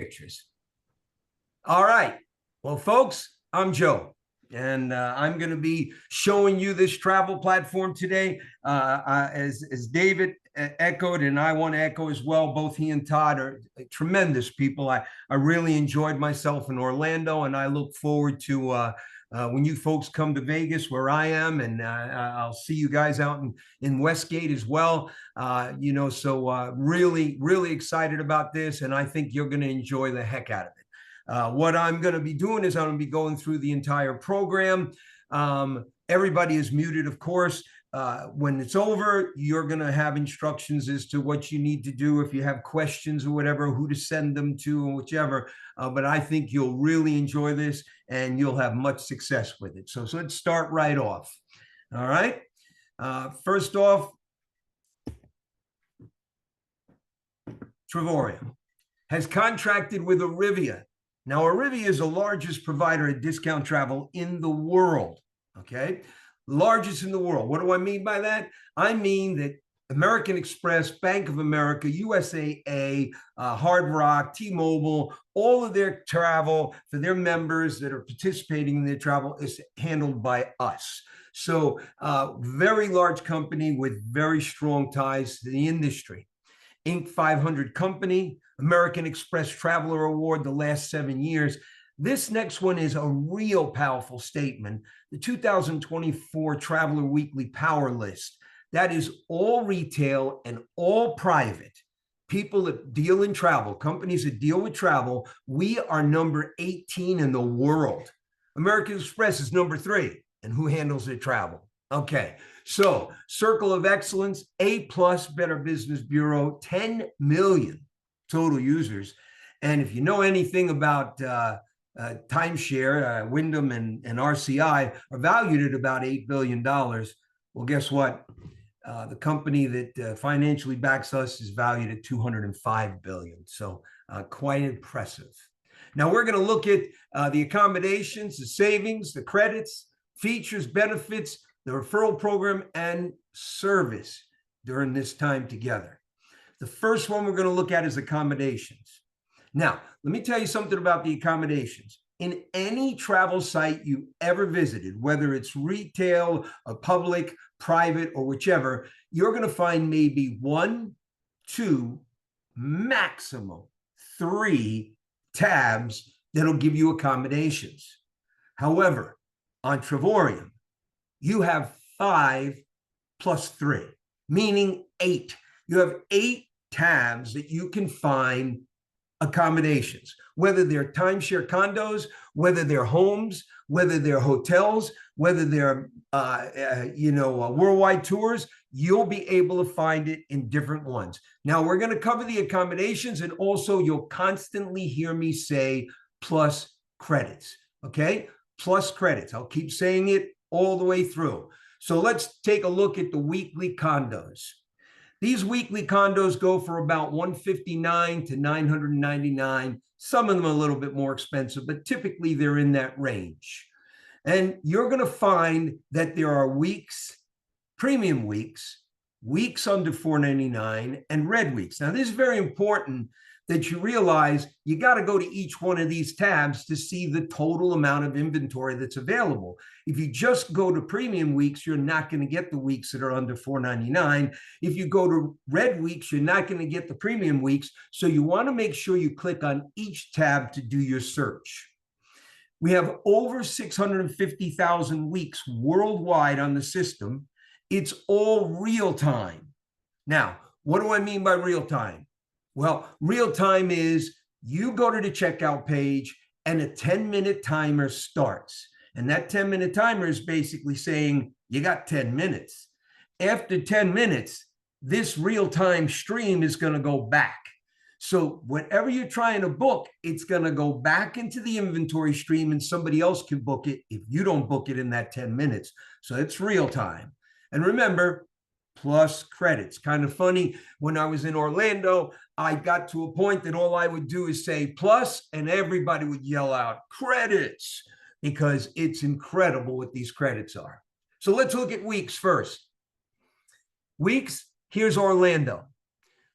Pictures. All right. Well, folks, I'm Joe, and I'm going to be showing you this travel platform today. As David echoed, and I want to echo as well, both he and Todd are tremendous people. I really enjoyed myself in Orlando, and I look forward to when you folks come to Vegas, where I am, and I'll see you guys out in Westgate as well. So really, really excited about this, and I think you're going to enjoy the heck out of it. What I'm going to be doing is I'm going to be going through the entire program. Everybody is muted, of course. When it's over, you're going to have instructions as to what you need to do if you have questions or whatever, who to send them to and whichever. But I think you'll really enjoy this and you'll have much success with it. So let's start right off. All right. First off, Trevorium has contracted with Arivia. Now, Arivia is the largest provider of discount travel in the world, okay? Largest in the world. What do I mean by that? I mean that American Express, Bank of America, USAA, Hard Rock, T-Mobile, all of their travel for their members that are participating in their travel is handled by us. So very large company with very strong ties to the industry. Inc. 500 company, American Express Traveler Award the last 7 years. This next one is a real powerful statement. The 2024 Traveler Weekly Power List. That is all retail and all private. People that deal in travel, companies that deal with travel, we are number 18 in the world. American Express is number 3. And who handles their travel? Okay, so Circle of Excellence, A+, Better Business Bureau, 10 million total users. And if you know anything about timeshare, Wyndham and RCI are valued at about $8 billion. Well, guess what? The company that financially backs us is valued at $205 billion. So quite impressive. Now we're going to look at the accommodations, the savings, the credits, features, benefits, the referral program, and service during this time together. The first one we're going to look at is accommodations. Now, let me tell you something about the accommodations. In any travel site you ever visited, whether it's retail, a public, private, or whichever, you're going to find maybe 1, 2, maximum 3 tabs that'll give you accommodations. However, on Trevorium, you have 5 plus 3, meaning 8. You have 8 tabs that you can find accommodations, whether they're timeshare condos, whether they're homes, whether they're hotels, whether they're worldwide tours. You'll be able to find it in different ones. Now we're going to cover the accommodations, and also you'll constantly hear me say plus credits. Okay, plus credits. I'll keep saying it all the way through. So let's take a look at the weekly condos. These weekly condos go for about $159 to $999. Some of them are a little bit more expensive, but typically they're in that range. And you're going to find that there are weeks, premium weeks, weeks under $499, and red weeks. Now, this is very important that you realize you got to go to each one of these tabs to see the total amount of inventory that's available. If you just go to premium weeks, you're not going to get the weeks that are under $499. If you go to red weeks, you're not going to get the premium weeks. So you want to make sure you click on each tab to do your search. We have over 650,000 weeks worldwide on the system. It's all real time. Now, what do I mean by real time? Well, real time is you go to the checkout page and a 10-minute timer starts. And that 10-minute timer is basically saying you got 10 minutes. After 10 minutes, this real-time stream is going to go back. So whatever you're trying to book, it's going to go back into the inventory stream and somebody else can book it if you don't book it in that 10 minutes. So it's real time. And remember, plus credits. Kind of funny, when I was in Orlando, I got to a point that all I would do is say plus, and everybody would yell out credits, because it's incredible what these credits are. So let's look at weeks first. Weeks, here's Orlando.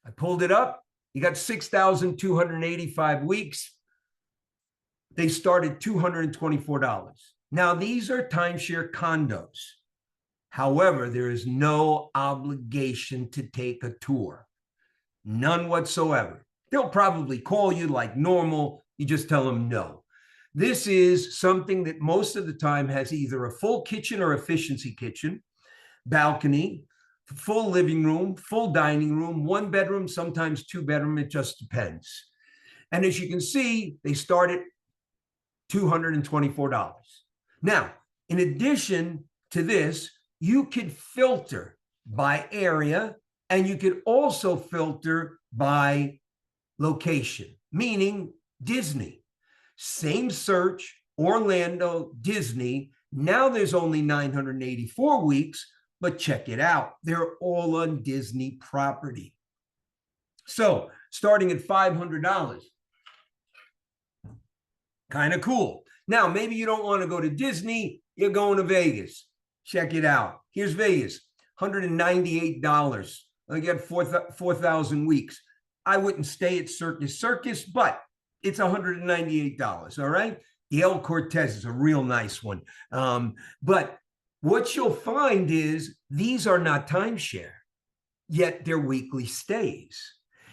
I pulled it up. You got 6,285 weeks. They start at $224. Now, these are timeshare condos. However, there is no obligation to take a tour. None whatsoever. They'll probably call you like normal. You just tell them no. This is something that most of the time has either a full kitchen or efficiency kitchen, balcony, full living room, full dining room, one bedroom, sometimes two bedroom. It just depends. And as you can see, they start at $224. Now, in addition to this, you could filter by area, and you could also filter by location, meaning Disney. Same search, Orlando, Disney. Now there's only 984 weeks, but check it out. They're all on Disney property. So starting at $500, kind of cool. Now, maybe you don't want to go to Disney. You're going to Vegas. Check it out. Here's Vegas, $198. I get 4,000 weeks. I wouldn't stay at Circus, but it's $198, all right? The El Cortez is a real nice one. But what you'll find is these are not timeshare, yet they're weekly stays.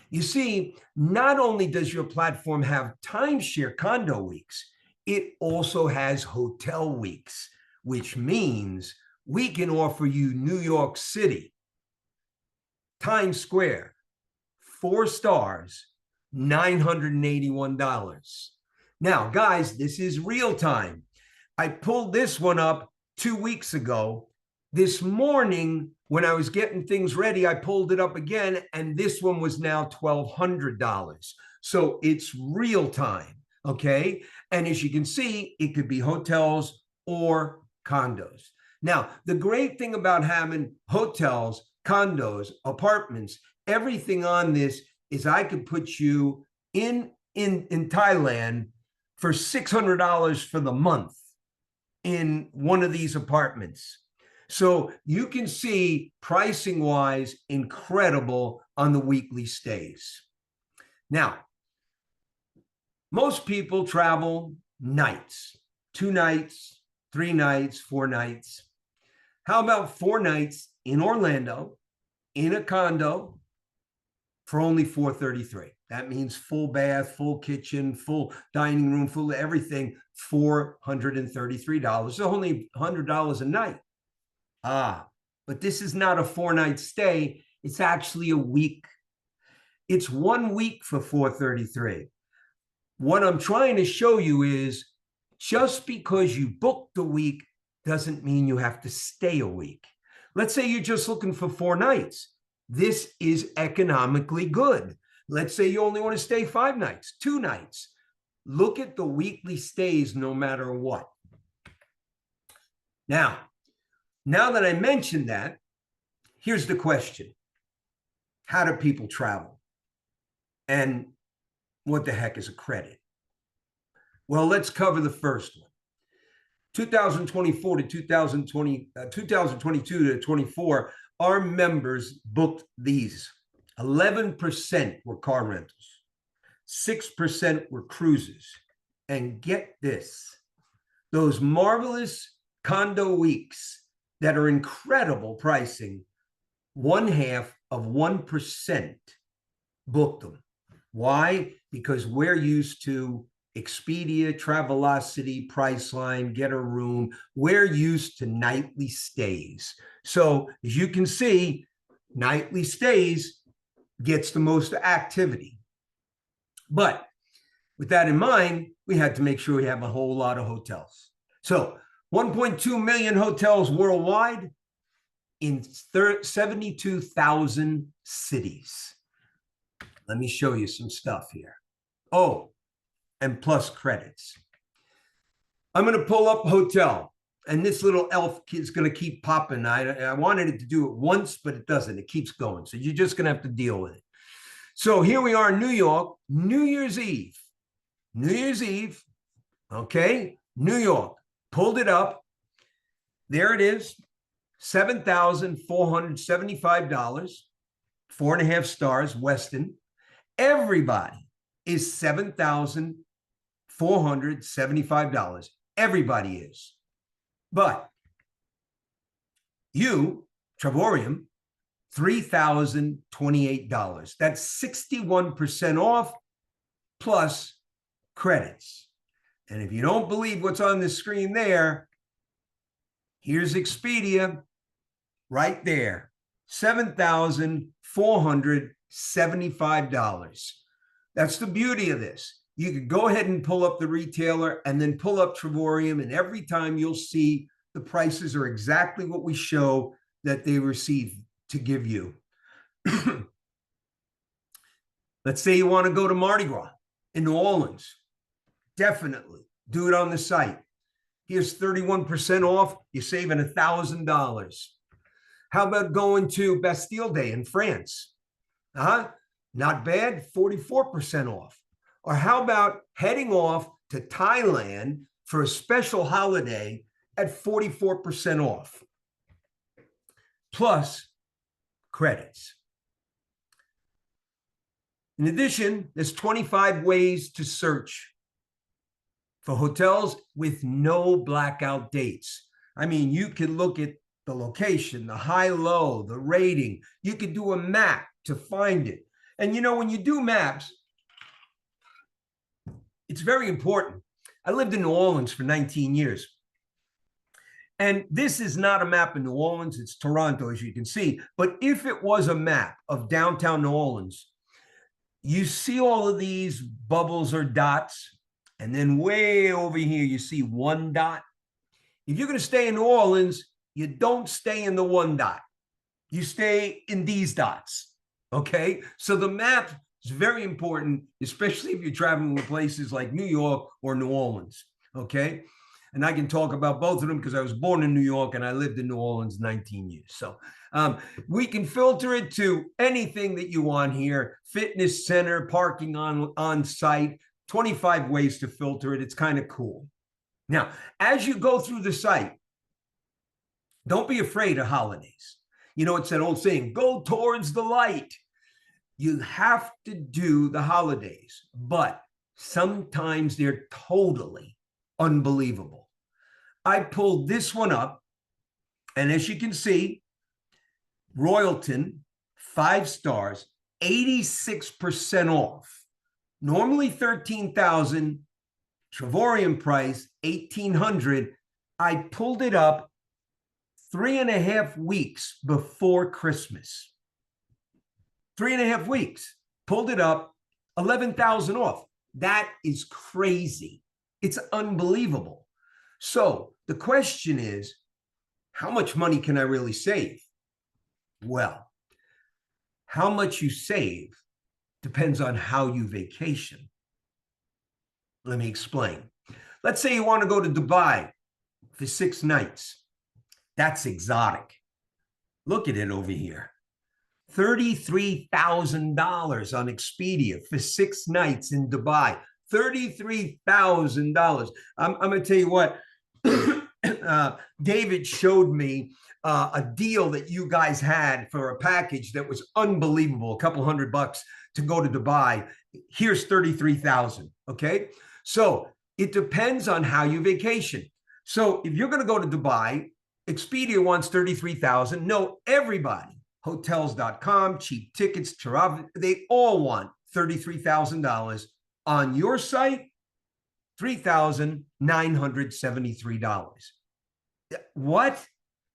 You see, not only does your platform have timeshare condo weeks, it also has hotel weeks, which means we can offer you New York City, Times Square, 4 stars, $981. Now, guys, this is real time. I pulled this one up 2 weeks ago. This morning, when I was getting things ready, I pulled it up again, and this one was now $1,200. So it's real time, okay? And as you can see, it could be hotels or condos. Now, the great thing about having hotels, condos, apartments, everything on this is I could put you in Thailand for $600 for the month in one of these apartments. So you can see pricing wise, incredible on the weekly stays. Now, most people travel nights, 2 nights, 3 nights, 4 nights. How about 4 nights in Orlando, in a condo for only $433? That means full bath, full kitchen, full dining room, full everything, $433. So only $100 a night. But this is not a 4-night stay. It's actually a week. It's 1 week for $433. What I'm trying to show you is just because you booked a week doesn't mean you have to stay a week. Let's say you're just looking for 4 nights. This is economically good. Let's say you only want to stay 5 nights, 2 nights. Look at the weekly stays no matter what. Now that I mentioned that, here's the question. How do people travel? And what the heck is a credit? Well, let's cover the first one. 2024 to 2022 to 24, our members booked these. 11% were car rentals, 6% were cruises. And get this, those marvelous condo weeks that are incredible pricing, 0.5% booked them. Why? Because we're used to Expedia, Travelocity, Priceline, Get a Room. We're used to nightly stays. So as you can see, nightly stays gets the most activity. But with that in mind, we had to make sure we have a whole lot of hotels. So 1.2 million hotels worldwide in 72,000 cities. Let me show you some stuff here. Oh, and plus credits. I'm going to pull up hotel, and this little elf is going to keep popping. I wanted it to do it once, but it doesn't. It keeps going. So you're just going to have to deal with it. So here we are in New York, New Year's Eve. New Year's Eve, okay? New York, pulled it up. There it is, $7,475, 4.5 stars, Westin. Everybody is $7,475. Everybody is. But you, Travorium, $3,028. That's 61% off plus credits. And if you don't believe what's on the screen there, here's Expedia right there, $7,475. That's the beauty of this. You could go ahead and pull up the retailer and then pull up Travorium, and every time you'll see the prices are exactly what we show that they receive to give you. Let's say you want to go to Mardi Gras in New Orleans. Definitely do it on the site. Here's 31% off. You're saving $1,000. How about going to Bastille Day in France? Not bad, 44% off. Or how about heading off to Thailand for a special holiday at 44% off, plus credits. In addition, there's 25 ways to search for hotels with no blackout dates. I mean, you can look at the location, the high-low, the rating. You could do a map to find it. And you know, when you do maps, it's very important. I lived in New Orleans for 19 years. And this is not a map in New Orleans, it's Toronto, as you can see. But if it was a map of downtown New Orleans, you see all of these bubbles or dots, and then way over here, you see one dot. If you're going to stay in New Orleans, you don't stay in the one dot. You stay in these dots, okay? So the map is very important, especially if you're traveling to places like New York or New Orleans, okay? And I can talk about both of them because I was born in New York and I lived in New Orleans 19 years. So we can filter it to anything that you want here. Fitness center, parking on site, 25 ways to filter it. It's kind of cool. Now, as you go through the site, don't be afraid of holidays. You know, it's that old saying, go towards the light. You have to do the holidays, but sometimes they're totally unbelievable. I pulled this one up, and as you can see, Royalton, 5 stars, 86% off. Normally $13,000, Travorium price, $1,800. I pulled it up 3.5 weeks before Christmas. 3.5 weeks, pulled it up, 11,000 off. That is crazy. It's unbelievable. So the question is, how much money can I really save? Well, how much you save depends on how you vacation. Let me explain. Let's say you want to go to Dubai for 6 nights. That's exotic. Look at it over here. $33,000 on Expedia for 6 nights in Dubai. $33,000. I'm going to tell you what, David showed me a deal that you guys had for a package that was unbelievable, a couple $100 to go to Dubai. Here's $33,000, okay? So it depends on how you vacation. So if you're going to go to Dubai, Expedia wants $33,000. No, everybody, hotels.com, cheap tickets, they all want $33,000. On your site, $3,973. What?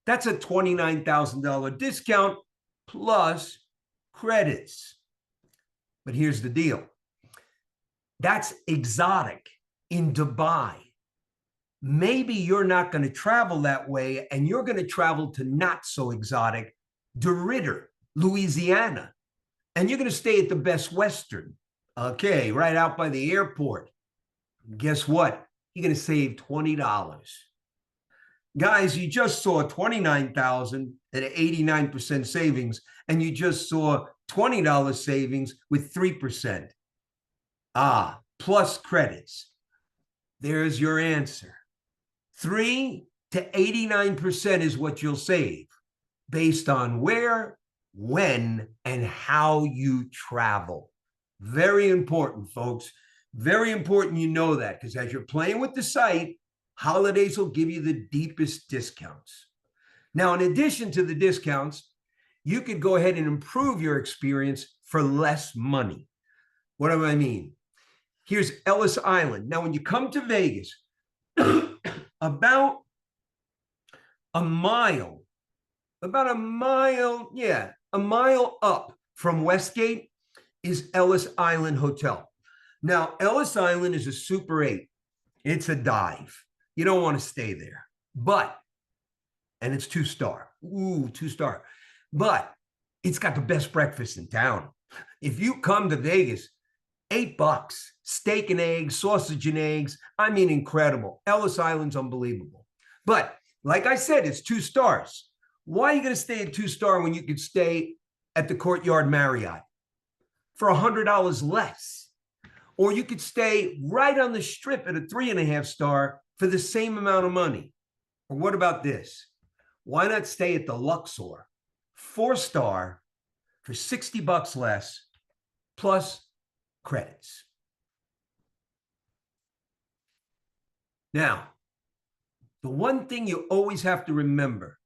That's a $29,000 discount plus credits. But here's the deal. That's exotic in Dubai. Maybe you're not going to travel that way and you're going to travel to not so exotic DeRidder, Louisiana. And you're going to stay at the Best Western. Okay, right out by the airport. Guess what? You're going to save $20. Guys, you just saw $29,000 at 89% savings, and you just saw $20 savings with 3%. Plus credits. There's your answer. 3 to 89% is what you'll save based on where, when, and how you travel. Very important, folks. Very important you know that, because as you're playing with the site, holidays will give you the deepest discounts. Now, in addition to the discounts, you could go ahead and improve your experience for less money. What do I mean? Here's Ellis Island. Now, when you come to Vegas, about a mile, a mile up from Westgate is Ellis Island Hotel. Now, Ellis Island is a Super 8. It's a dive. You don't want to stay there. And it's 2-star. Ooh, 2-star. But it's got the best breakfast in town. If you come to Vegas, $8, steak and eggs, sausage and eggs. I mean, incredible. Ellis Island's unbelievable. But like I said, it's 2 stars. Why are you going to stay at 2-star when you could stay at the Courtyard Marriott for $100 less? Or you could stay right on the Strip at a 3.5-star for the same amount of money. Or what about this? Why not stay at the Luxor, 4-star for $60 less, plus credits? Now, the one thing you always have to remember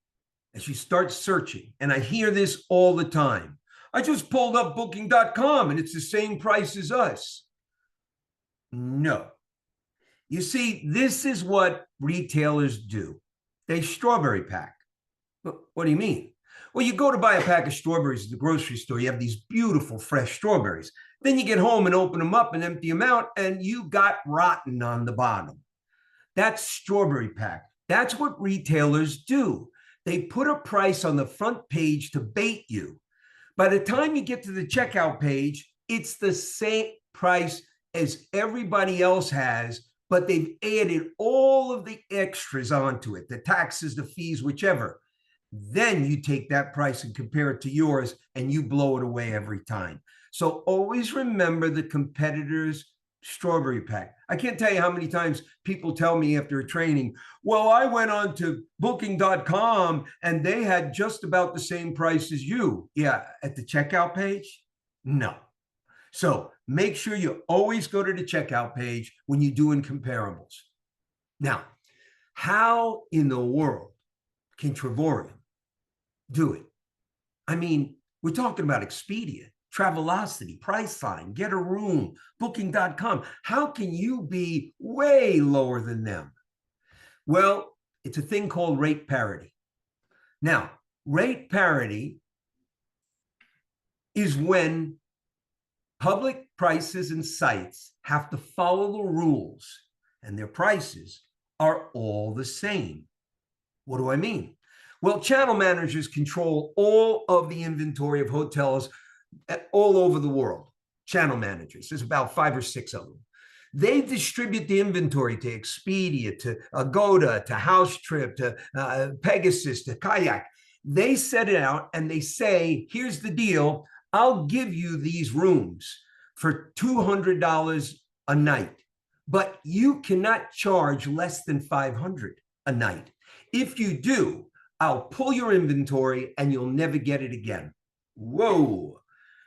as you start searching, and I hear this all the time, I just pulled up booking.com and it's the same price as us. No. You see, this is what retailers do. They strawberry pack. What do you mean? Well, you go to buy a pack of strawberries at the grocery store. You have these beautiful fresh strawberries. Then you get home and open them up and empty them out, and you got rotten on the bottom. That's strawberry pack. That's what retailers do. They put a price on the front page to bait you. By the time you get to the checkout page, it's the same price as everybody else has, but they've added all of the extras onto it, the taxes, the fees, whichever. Then you take that price and compare it to yours, and you blow it away every time. So always remember the competitor's strawberry pack. I can't tell you how many times people tell me after a training, well, I went on to booking.com and they had just about the same price as you. Yeah, at the checkout page? No. So make sure you always go to the checkout page when you're doing comparables. Now, how in the world can Travorium do it? I mean, we're talking about Expedia, Travelocity, Priceline, Get a Room, Booking.com. How can you be way lower than them? Well, it's a thing called rate parity. Now, rate parity is when public prices and sites have to follow the rules and their prices are all the same. What do I mean? Well, channel managers control all of the inventory of hotels all over the world. Channel managers, there's about 5 or 6 of them. They distribute the inventory to Expedia, to Agoda, to House Trip, to Pegasus, to Kayak. They set it out and they say, here's the deal. I'll give you these rooms for $200 a night, but you cannot charge less than $500 a night. If you do, I'll pull your inventory and you'll never get it again. Whoa.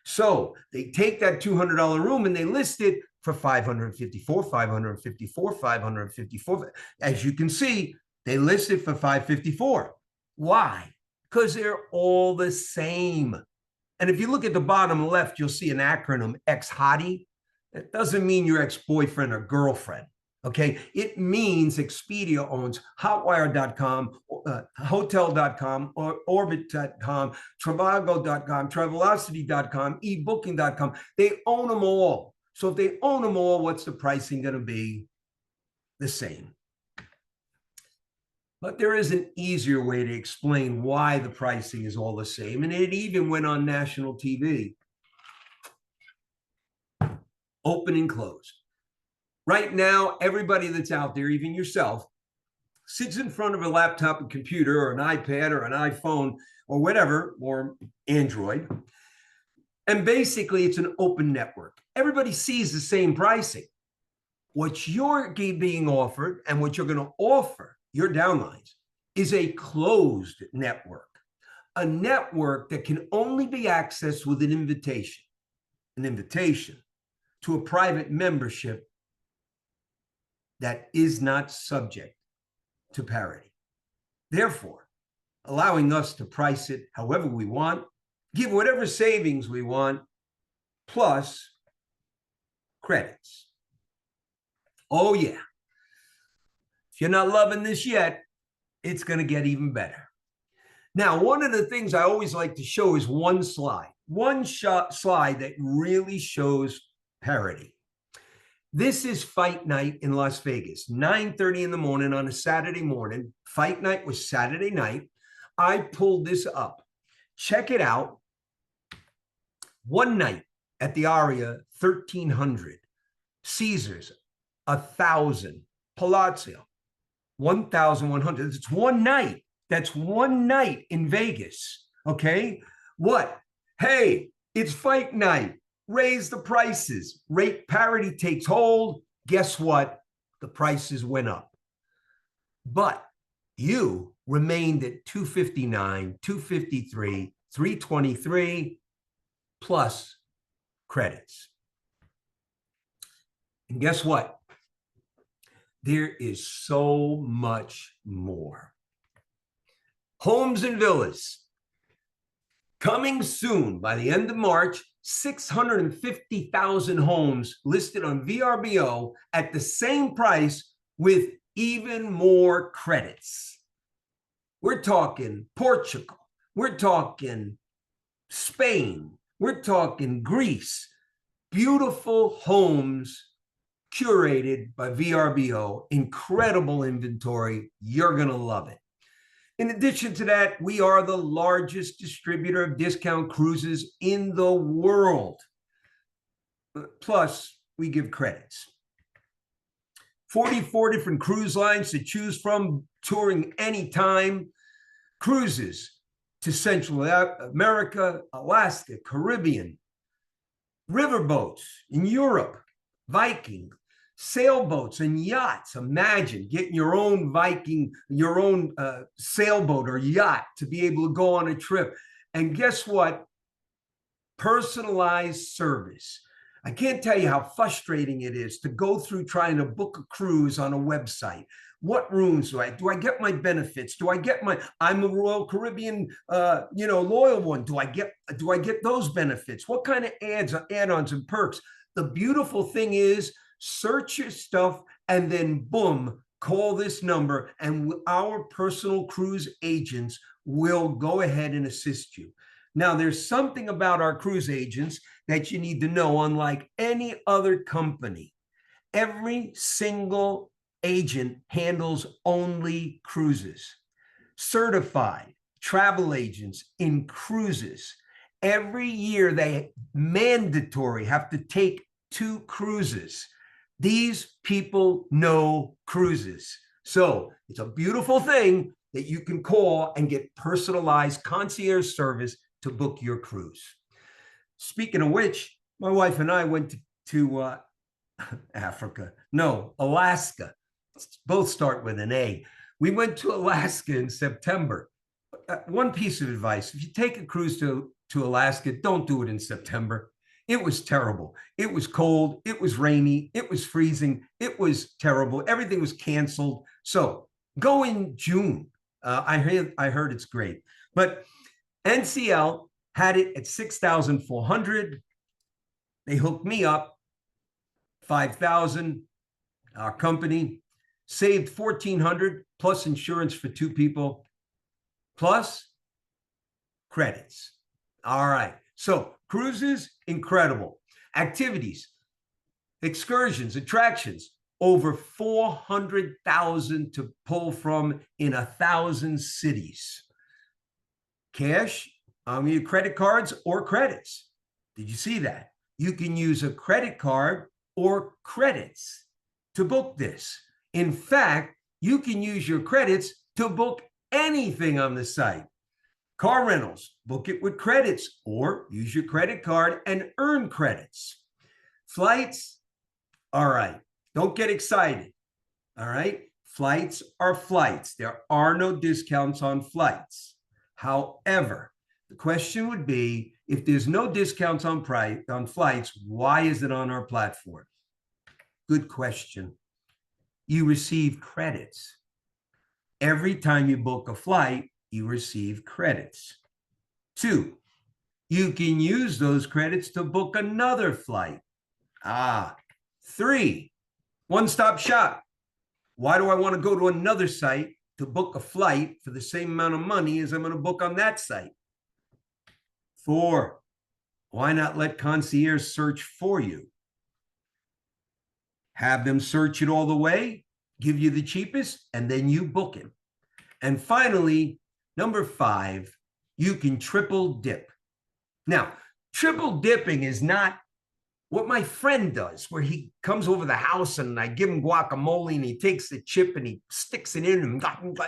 So they take that $200 room and they list it for $554, $554, $554. As you can see, they list it for $554. Why? Because they're all the same. And if you look at the bottom left, you'll see an acronym, ex-hottie. That doesn't mean your ex-boyfriend or girlfriend. Okay, it means Expedia owns Hotwire.com, Hotel.com, or Orbit.com, Travago.com, Travelocity.com, eBooking.com. They own them all. So if they own them all, what's the pricing going to be? The same. But there is an easier way to explain why the pricing is all the same. And it even went on national TV. Open and closed. Right now, everybody that's out there, even yourself, sits in front of a laptop, a computer, or an iPad, or an iPhone, or whatever, or Android. And basically, it's an open network. Everybody sees the same pricing. What you're being offered and what you're going to offer your downlines is a closed network, a network that can only be accessed with an invitation. An invitation to a private membership that is not subject to parity. Therefore, allowing us to price it however we want, give whatever savings we want, plus credits. Oh, yeah. If you're not loving this yet, it's going to get even better. Now, one of the things I always like to show is one slide that really shows parity. This is fight night in Las Vegas, 9:30 in the morning on a Saturday morning. Fight night was Saturday night. I pulled this up. Check it out. One night at the Aria, 1,300. Caesars, 1,000. Palazzo, 1,100. It's one night. That's one night in Vegas. Okay. What? Hey, it's fight night. Raise the prices. Rate parity takes hold. Guess what? The prices went up. But you remained at 259, 253, 323 plus credits. And guess what? There is so much more. Homes and villas. Coming soon, by the end of March, 650,000 homes listed on VRBO at the same price with even more credits. We're talking Portugal. We're talking Spain. We're talking Greece. Beautiful homes curated by VRBO. Incredible inventory. You're going to love it. In addition to that, we are the largest distributor of discount cruises in the world. Plus, we give credits. 44 different cruise lines to choose from, touring anytime. Cruises to Central America, Alaska, Caribbean. Riverboats in Europe, Viking. Sailboats and yachts. Imagine getting your own Viking, your own sailboat or yacht to be able to go on a trip. And guess what? Personalized service. I can't tell you how frustrating it is to go through trying to book a cruise on a website. What rooms do I get my benefits? Do I get I'm a Royal Caribbean, loyal one. Do I get those benefits? What kind of add-ons and perks? The beautiful thing is, search your stuff and then boom, call this number and our personal cruise agents will go ahead and assist you. Now, there's something about our cruise agents that you need to know. Unlike any other company, every single agent handles only cruises. Certified travel agents in cruises. Every year they mandatory have to take 2 cruises. These people know cruises. So it's a beautiful thing that you can call and get personalized concierge service to book your cruise. Speaking of which, my wife and I went to Alaska. Both start with an A. We went to Alaska in September. One piece of advice: if you take a cruise to Alaska, don't do it in September. It was terrible. It was cold. It was rainy. It was freezing. It was terrible. Everything was canceled. So go in June. I heard it's great. But NCL had it at 6,400. They hooked me up, 5,000. Our company saved 1,400 plus insurance for 2 people, plus credits. All right. So cruises, incredible. Activities, excursions, attractions, over 400,000 to pull from in 1,000 cities. Cash, your credit cards or credits. Did you see that? You can use a credit card or credits to book this. In fact, you can use your credits to book anything on the site. Car rentals, book it with credits or use your credit card and earn credits. Flights, all right, don't get excited, all right? Flights are flights. There are no discounts on flights. However, the question would be, If there's no discounts on flights, why is it on our platform? Good question. You receive credits. Every time you book a flight, you receive credits. 2, you can use those credits to book another flight. 3, one-stop shop. Why do I want to go to another site to book a flight for the same amount of money as I'm going to book on that site? 4, why not let concierge search for you? Have them search it all the way, give you the cheapest, and then you book it. And finally, number 5, you can triple dip. Now, triple dipping is not what my friend does, where he comes over the house and I give him guacamole and he takes the chip and he sticks it in and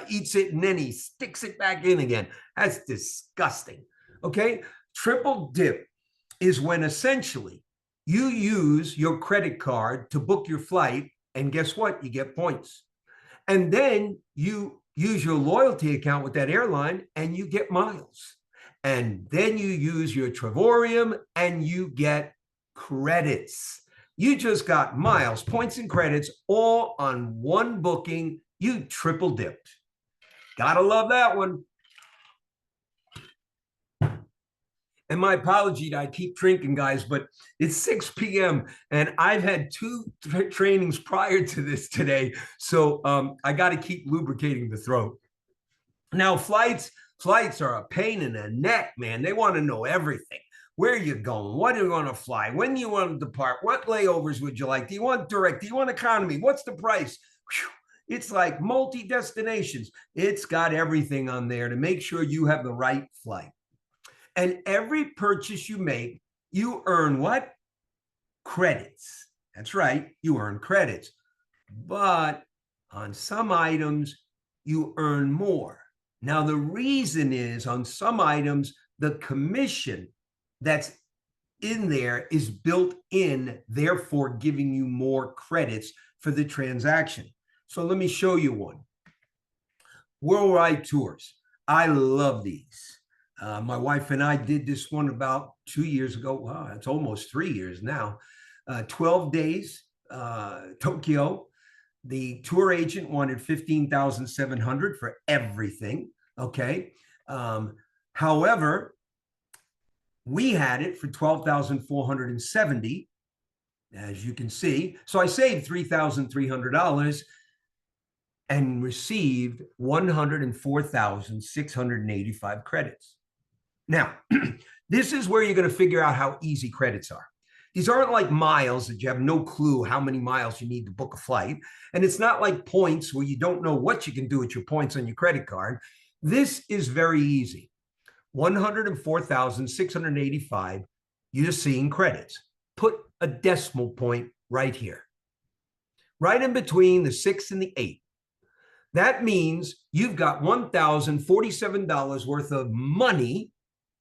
eats it and then he sticks it back in again. That's disgusting. Okay? Triple dip is when essentially you use your credit card to book your flight, and guess what? You get points. And then you use your loyalty account with that airline and you get miles. And then you use your Travorium and you get credits. You just got miles, points, and credits all on one booking. You triple dipped. Gotta love that one. And my apology that I keep drinking, guys, but it's 6 p.m. and I've had 2 trainings prior to this today. So I got to keep lubricating the throat. Now, flights are a pain in the neck, man. They want to know everything. Where are you going? What are you going to fly? When do you want to depart? What layovers would you like? Do you want direct? Do you want economy? What's the price? Whew. It's like multi-destinations. It's got everything on there to make sure you have the right flight. And every purchase you make, you earn what? Credits. That's right, you earn credits. But on some items, you earn more. Now, the reason is on some items, the commission that's in there is built in, therefore giving you more credits for the transaction. So let me show you one. Worldwide tours. I love these. My wife and I did this one about 2 years ago. Wow, it's almost 3 years now. 12 days, Tokyo. The tour agent wanted $15,700 for everything. Okay. However, we had it for $12,470, as you can see. So I saved $3,300 and received 104,685 credits. Now, this is where you're going to figure out how easy credits are. These aren't like miles that you have no clue how many miles you need to book a flight. And it's not like points where you don't know what you can do with your points on your credit card. This is very easy. 104,685, you're seeing credits. Put a decimal point right here, right in between the 6 and the 8. That means you've got $1,047 worth of money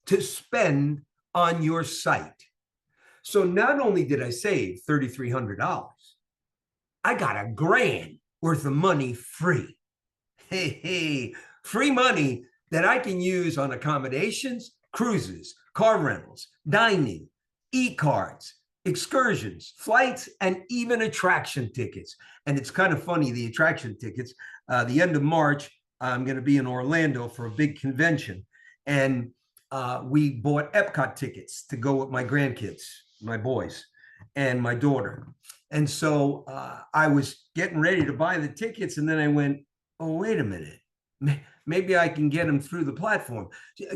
to spend on your site. So not only did I save $3,300, I got $1,000 worth of money free. Hey, free money that I can use on accommodations, cruises, car rentals, dining, e-cards, excursions, flights, and even attraction tickets. And it's kind of funny, the attraction tickets, the end of March, I'm going to be in Orlando for a big convention. And we bought Epcot tickets to go with my grandkids, my boys, and my daughter. And so I was getting ready to buy the tickets. And then I went, oh, wait a minute. Maybe I can get them through the platform.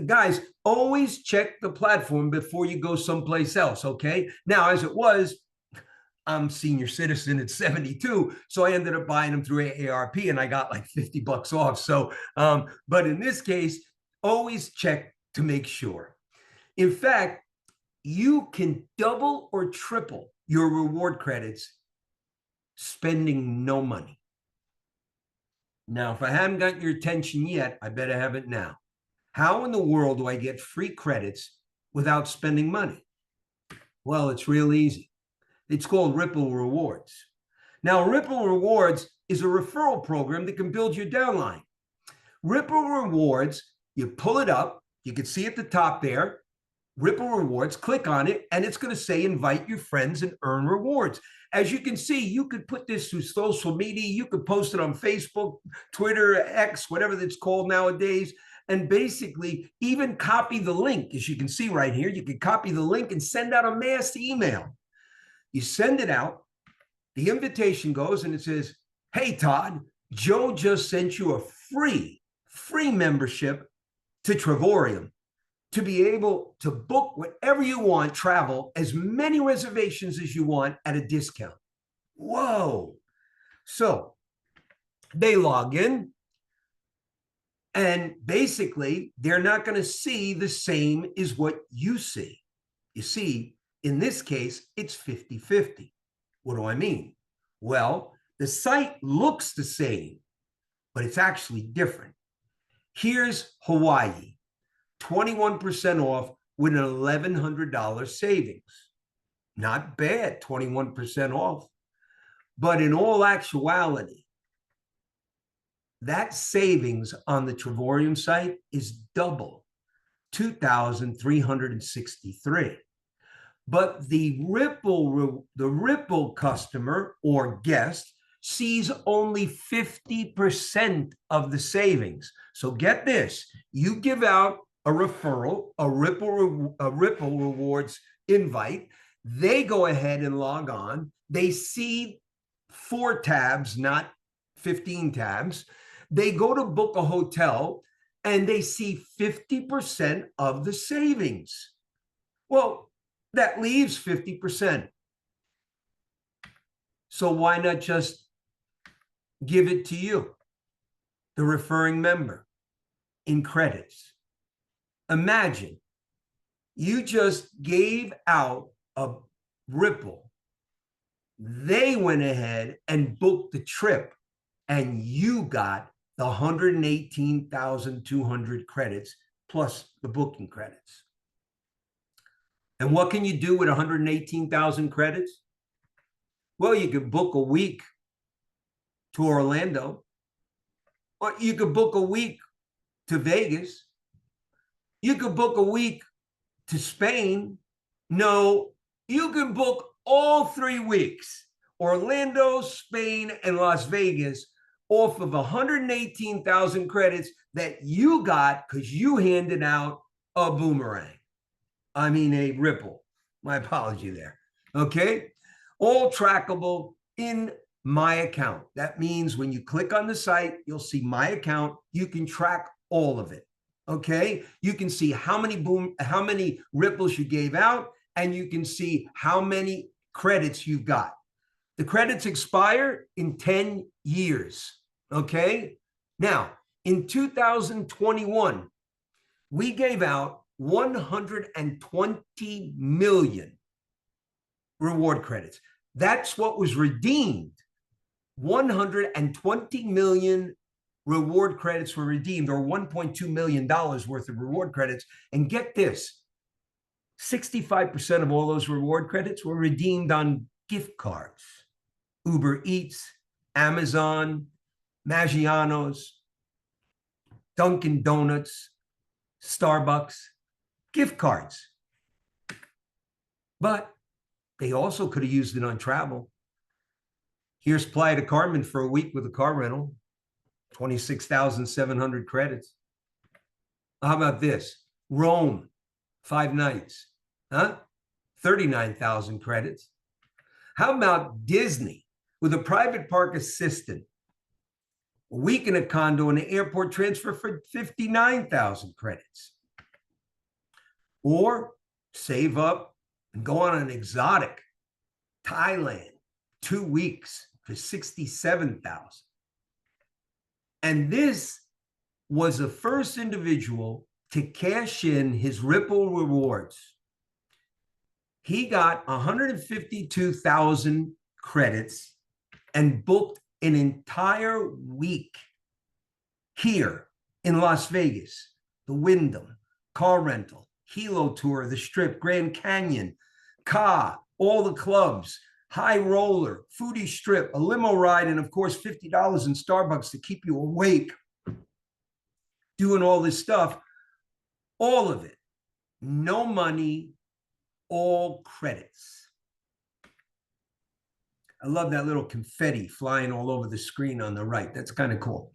Guys, always check the platform before you go someplace else, okay? Now, as it was, I'm senior citizen at 72, so I ended up buying them through AARP and I got like $50 off. So, but in this case, always check to make sure. In fact, you can double or triple your reward credits spending no money. Now, if I haven't got your attention yet, I better have it now. How in the world do I get free credits without spending money? Well, it's real easy. It's called Ripple Rewards. Now, Ripple Rewards is a referral program that can build your downline. Ripple Rewards, you pull it up, you can see at the top there, Ripple Rewards, click on it, and it's going to say invite your friends and earn rewards. As you can see, you could put this through social media. You could post it on Facebook, Twitter, X, whatever it's called nowadays, and basically even copy the link. As you can see right here, you can copy the link and send out a mass email. You send it out, the invitation goes, and it says, hey, Todd, Joe just sent you a free membership to Travorium to be able to book whatever you want, travel, as many reservations as you want at a discount. Whoa. So they log in, and basically they're not going to see the same as what you see. You see, in this case, it's 50-50. What do I mean? Well, the site looks the same, but it's actually different. Here's Hawaii, 21% off with an $1,100 savings. Not bad, 21% off. But in all actuality, that savings on the Travorium site is double, 2,363. But the Ripple customer or guest sees only 50% of the savings. So get this, you give out a referral, a Ripple Rewards invite, they go ahead and log on, they see 4 tabs, not 15 tabs, they go to book a hotel and they see 50% of the savings. Well, that leaves 50%. So why not just give it to you, the referring member, in credits? Imagine you just gave out a Ripple. They went ahead and booked the trip, and you got the 118,200 credits plus the booking credits. And what can you do with 118,000 credits? Well, you could book a week to Orlando, or you could book a week to Vegas. You could book a week to Spain. No, you can book all 3 weeks, Orlando, Spain, and Las Vegas, off of 118,000 credits that you got because you handed out a boomerang. I mean, a Ripple. My apology there. Okay? All trackable in my account. That means when you click on the site, you'll see my account. You can track all of it. Okay? You can see how many Ripples you gave out, and you can see how many credits you've got. The credits expire in 10 years. Okay? Now, in 2021, we gave out 120 million reward credits. That's what was redeemed. 120 million reward credits were redeemed, or $1.2 million worth of reward credits. And get this, 65% of all those reward credits were redeemed on gift cards. Uber Eats, Amazon, Maggiano's, Dunkin' Donuts, Starbucks, gift cards. But they also could have used it on travel. Here's Playa del Carmen for a week with a car rental, 26,700 credits. How about this? Rome, 5 nights, 39,000 credits. How about Disney with a private park assistant, a week in a condo and an airport transfer for 59,000 credits? Or save up and go on an exotic, Thailand, 2 weeks for 67,000. And this was the first individual to cash in his Ripple rewards. He got 152,000 credits and booked an entire week here in Las Vegas, the Wyndham, car rental, Hilo Tour, the Strip, Grand Canyon, Ka, all the clubs, High Roller, Foodie Strip, a limo ride, and of course, $50 in Starbucks to keep you awake, doing all this stuff, all of it no money, all credits. I love that little confetti flying all over the screen on the right. That's kind of cool.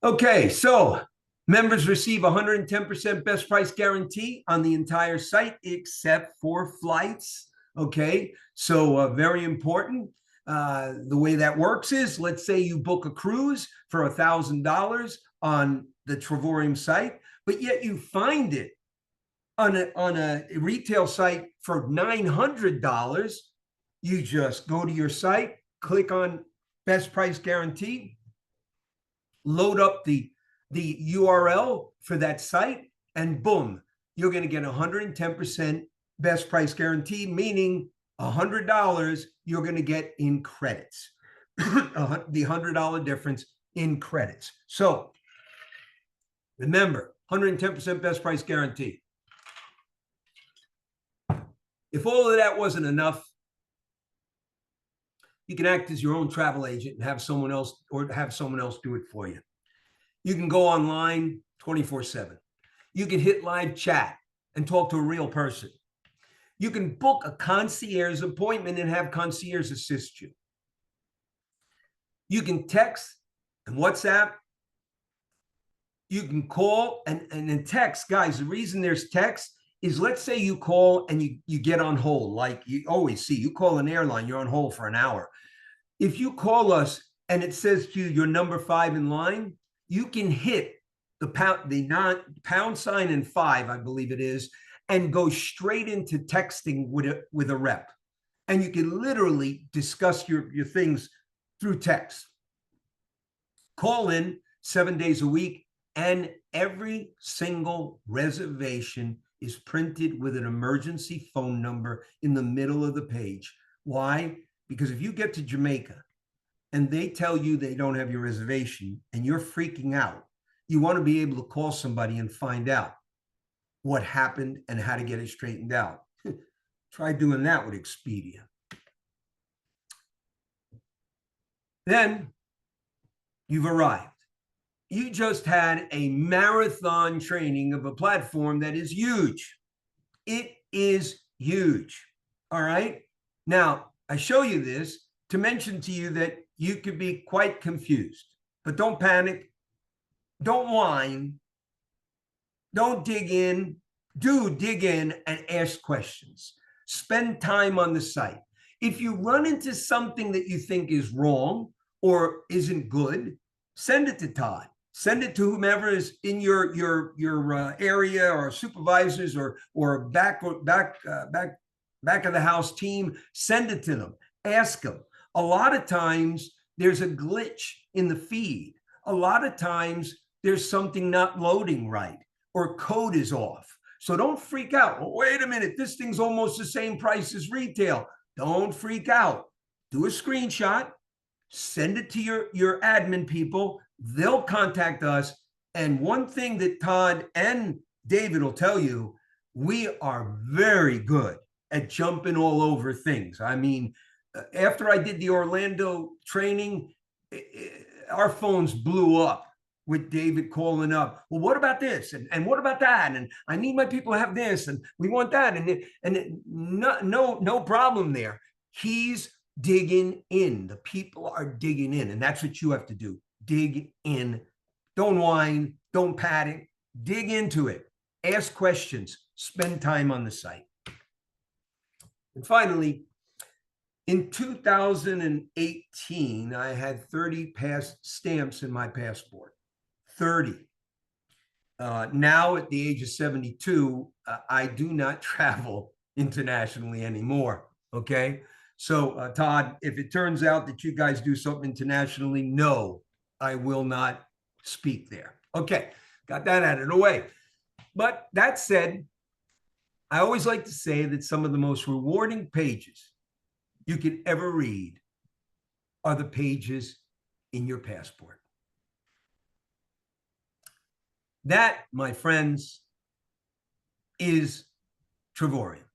Okay, so members receive 110% best price guarantee on the entire site except for flights. Okay, so very important. The way that works is, let's say you book a cruise for $1,000 on the Travorium site, but yet you find it on a retail site for $900. You just go to your site, click on best price guarantee, load up the URL for that site, and boom, you're going to get 110% best price guarantee, meaning $100 you're going to get in credits. The $100 difference in credits. So remember, 110% best price guarantee. If all of that wasn't enough, you can act as your own travel agent and have someone else do it for you. You can go online 24/7. You can hit live chat and talk to a real person. You can book a concierge appointment and have concierge assist you. You can text and WhatsApp. You can call and in text, guys. The reason there's text is, let's say you call and you get on hold, like you always see. You call an airline, you're on hold for an hour. If you call us and it says to you, you're number 5 in line, you can hit the pound sign and 5, I believe it is, and go straight into texting with a rep. And you can literally discuss your things through text. Call in 7 days a week, and every single reservation is printed with an emergency phone number in the middle of the page. Why? Because if you get to Jamaica and they tell you they don't have your reservation and you're freaking out, you want to be able to call somebody and find out what happened and how to get it straightened out. Try doing that with Expedia. Then you've arrived. You just had a marathon training of a platform that is huge. It is huge. All right. Now, I show you this to mention to you that you could be quite confused, but don't panic. Don't whine. Don't dig in. Do dig in and ask questions. Spend time on the site. If you run into something that you think is wrong or isn't good, send it to Todd. Send it to whomever is in your area, or supervisors, or back of the house team. Send it to them. Ask them. A lot of times there's a glitch in the feed. A lot of times there's something not loading right, or code is off. So don't freak out. Well, wait a minute, this thing's almost the same price as retail. Don't freak out. Do a screenshot, send it to your admin people. They'll contact us. And one thing that Todd and David will tell you, we are very good at jumping all over things. I mean, after I did the Orlando training, our phones blew up with David calling up. Well, what about this? And what about that? And I need my people to have this, and we want that. And no problem there. He's digging in. The people are digging in. And that's what you have to do. Dig in. Don't whine. Don't panic. Dig into it. Ask questions. Spend time on the site. And finally, in 2018, I had 30 stamps in my passport. 30. Now, at the age of 72, I do not travel internationally anymore. Okay. So, Todd, if it turns out that you guys do something internationally, no, I will not speak there. Okay. Got that out of the way. But that said, I always like to say that some of the most rewarding pages you could ever read are the pages in your passport. That, my friends, is Travorium.